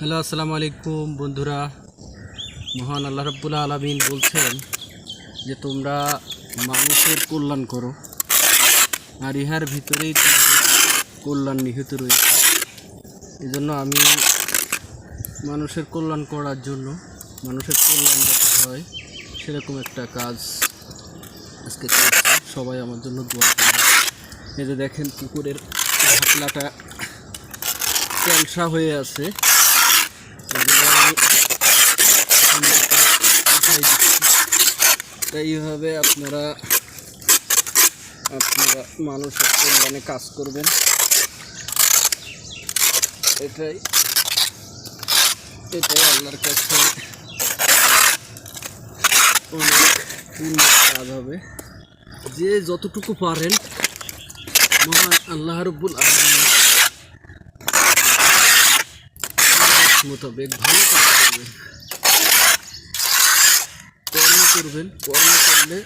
Hello, আসসালামু আলাইকুম বন্ধুরা। মহান আল্লাহ রাব্বুল আলামিন বলছেন যে তোমরা মানুষের কল্যাণ করো, আর ইহার ভিতরেই কল্যাণ নিহিত রয়েছে। এই জন্য আমি মানুষের কল্যাণ করার জন্য, মানুষের কল্যাণ যাতে হয় সেরকম একটা কাজ আজকে করছি। সবাই আমার জন্য দোয়া করবে। এই যে দেখেন, পুকুরের ঢাকনাটা ক্যালসা হয়ে আছে, তাই এইভাবে আপনারা মানুষের কল্যাণে কাজ করবেন। এটাই আল্লাহর কাছে অনেক পূর্ণ কাজ হবে। যে যতটুকু পারেন মহান আল্লাহ রাব্বুল আলামিন মোতাবেক ভালো কাজ করবেন, কর্ম করবেন। কর্ম করলে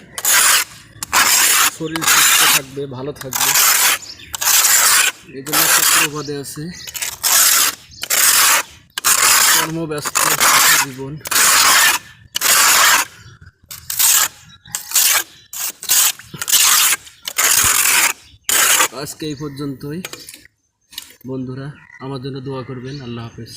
শরীর সুস্থ থাকবে, ভালো থাকবে। এই জন্য একটা প্রবাদে আছে, কর্মব্যস্ত জীবন। আজকে এই পর্যন্তই বন্ধুরা, আমার জন্য দোয়া করবেন। আল্লাহ হাফেজ।